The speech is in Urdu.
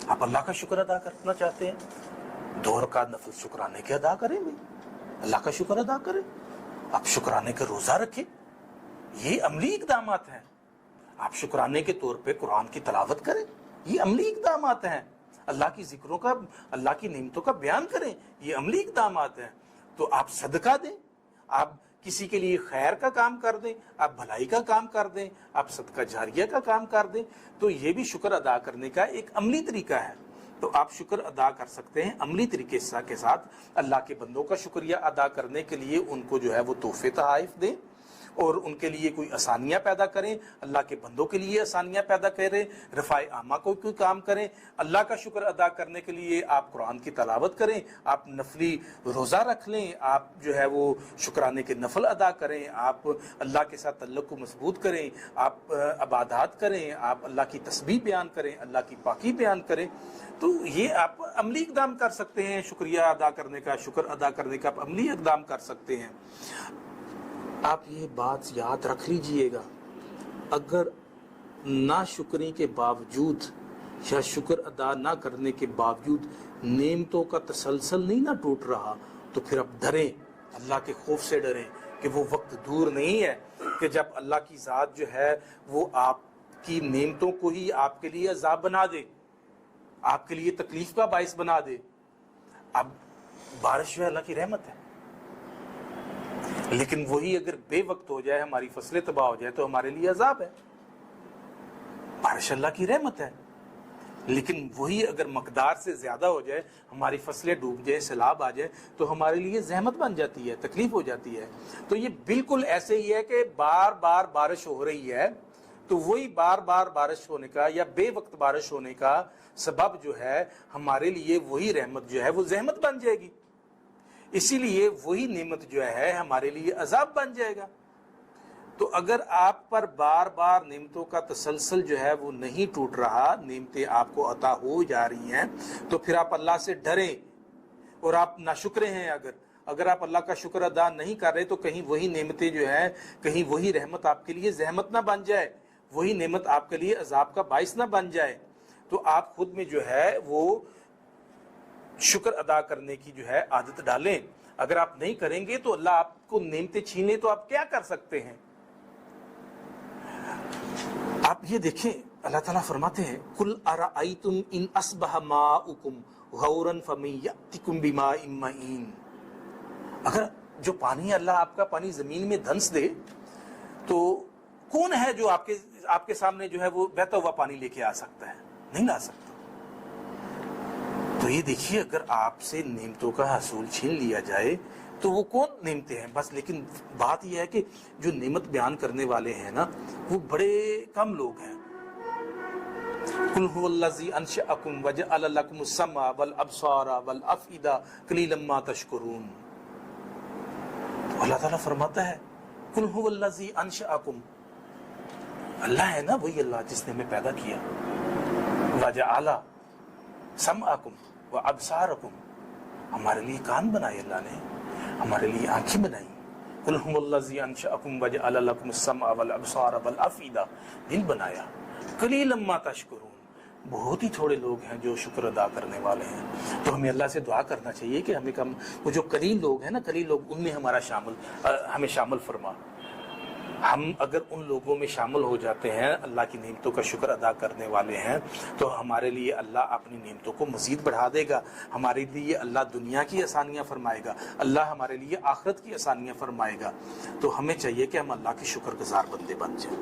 آپ اللہ کا شکر ادا کرنا چاہتے ہیں، 2 رکعت نفل شکرانے کے ادا کریں بھی، اللہ کا شکر ادا کریں، آپ شکرانے کے روزہ رکھیں، یہ عملی اقدامات ہیں۔ آپ شکرانے کے طور پہ قرآن کی تلاوت کریں، یہ عملی اقدامات ہیں۔ اللہ کی ذکروں کا، اللہ کی نعمتوں کا بیان کریں، یہ عملی اقدامات ہیں۔ تو آپ صدقہ دیں، آپ کسی کے لیے خیر کا کام کر دیں، آپ بھلائی کا کام کر دیں، آپ صدقہ جاریہ کا کام کر دیں، تو یہ بھی شکر ادا کرنے کا ایک عملی طریقہ ہے۔ تو آپ شکر ادا کر سکتے ہیں عملی طریقے کے ساتھ۔ اللہ کے بندوں کا شکریہ ادا کرنے کے لیے ان کو جو ہے وہ تحفے تحائف دیں، اور ان کے لیے کوئی آسانیاں پیدا کریں، اللہ کے بندوں کے لیے آسانیاں پیدا کریں، رفع عامہ کو کوئی کام کریں۔ اللہ کا شکر ادا کرنے کے لیے آپ قرآن کی تلاوت کریں، آپ نفلی روزہ رکھ لیں، آپ جو ہے وہ شکرانے کے نفل ادا کریں، آپ اللہ کے ساتھ تعلق کو مضبوط کریں، آپ عبادات کریں، آپ اللہ کی تسبیح بیان کریں، اللہ کی پاکی بیان کریں۔ تو یہ آپ عملی اقدام کر سکتے ہیں، شکریہ ادا کرنے کا، شکر ادا کرنے کا آپ عملی اقدام کر سکتے ہیں۔ آپ یہ بات یاد رکھ لیجئے گا، اگر ناشکری کے باوجود یا شکر ادا نہ کرنے کے باوجود نعمتوں کا تسلسل نہیں نہ ٹوٹ رہا، تو پھر آپ ڈریں، اللہ کے خوف سے ڈریں کہ وہ وقت دور نہیں ہے کہ جب اللہ کی ذات جو ہے وہ آپ کی نعمتوں کو ہی آپ کے لیے عذاب بنا دے، آپ کے لیے تکلیف کا باعث بنا دے۔ اب بارش جو ہے اللہ کی رحمت ہے، لیکن وہی اگر بے وقت ہو جائے، ہماری فصلیں تباہ ہو جائے، تو ہمارے لیے عذاب ہے۔ بارش اللہ کی رحمت ہے، لیکن وہی اگر مقدار سے زیادہ ہو جائے، ہماری فصلیں ڈوب جائے، سیلاب آ جائے، تو ہمارے لیے زحمت بن جاتی ہے، تکلیف ہو جاتی ہے۔ تو یہ بالکل ایسے ہی ہے کہ بار بار بارش ہو رہی ہے، تو وہی بار بار بارش ہونے کا یا بے وقت بارش ہونے کا سبب جو ہے ہمارے لیے وہی رحمت جو ہے وہ زحمت بن جائے گی، اسی لیے وہی نعمت جو ہے ہمارے لیے عذاب بن جائے گا۔ تو اگر آپ پر بار بار نعمتوں کا تسلسل جو ہے وہ نہیں ٹوٹ رہا، نعمتیں آپ کو عطا ہو جا رہی ہیں، تو پھر آپ اللہ سے ڈریں، اور آپ ناشکرے ہیں اگر آپ اللہ کا شکر ادا نہیں کر رہے، تو کہیں وہی نعمتیں جو ہیں، کہیں وہی رحمت آپ کے لیے زحمت نہ بن جائے، وہی نعمت آپ کے لیے عذاب کا باعث نہ بن جائے۔ تو آپ خود میں جو ہے وہ شکر ادا کرنے کی جو ہے عادت ڈالیں۔ اگر آپ نہیں کریں گے تو اللہ آپ کو نعمتیں چھینے تو آپ کیا کر سکتے ہیں؟ آپ یہ دیکھیں، اللہ تعالیٰ فرماتے ہیں قُلْ أَرَأَيْتُمْ إِنْ أَصْبَحَ مَاؤُكُمْ غَوْرًا فَمَن يَأْتِكُمْ بِمَاءٍ مَّعِينٍ۔ اگر جو پانی اللہ آپ کا پانی زمین میں دھنس دے، تو کون ہے جو آپ کے سامنے جو ہے وہ بہتا ہوا پانی لے کے آ سکتا ہے؟ نہیں لا سکتا۔ تو یہ دیکھیے، اگر آپ سے نعمتوں کا حصول چھین لیا جائے تو وہ کون نعمتیں ہیں بس۔ لیکن بات یہ ہے کہ جو نعمت بیان کرنے والے ہیں نا، وہ بڑے کم لوگ ہیں۔ قُلْ هُوَ الَّذِي أَنشَأَكُمْ وَجَعَلَ لَكُمُ السَّمْعَ وَالْأَبْصَارَ وَالْأَفْئِدَةَ قَلِيلًا مَا تَشْكُرُونَ۔ تو اللہ تعالیٰ فرماتا ہے قُلْ هُوَ الَّذِي أَنشَأَكُمْ، اللہ ہے نا وہی اللہ جس نے ہمیں پیدا کیا۔ وَجَعَلَ سَمْعَكُمْ وَأَبْصَارَكُمْ، ہمارے لیے کان بنائے اللہ نے، ہمارے لیے آنکھیں بنائی۔ قُلْ هُوَ الَّذِي أَنشَأَكُمْ وَجَعَلَ لَكُمُ السَّمْعَ وَالْأَبْصَارَ وَالْأَفْئِدَةَ، دل بنایا۔ قَلِيلًا مَا تَشْكُرُونَ، بہت ہی تھوڑے لوگ ہیں جو شکر ادا کرنے والے ہیں۔ تو ہمیں اللہ سے دعا کرنا چاہیے کہ ہمیں وہ جو قلیل لوگ ہیں نا، قلیل لوگ، ان میں ہمیں شامل فرما۔ ہم اگر ان لوگوں میں شامل ہو جاتے ہیں، اللہ کی نعمتوں کا شکر ادا کرنے والے ہیں، تو ہمارے لیے اللہ اپنی نعمتوں کو مزید بڑھا دے گا، ہمارے لیے اللہ دنیا کی آسانیاں فرمائے گا، اللہ ہمارے لیے آخرت کی آسانیاں فرمائے گا۔ تو ہمیں چاہیے کہ ہم اللہ کے شکر گزار بندے بن جائیں۔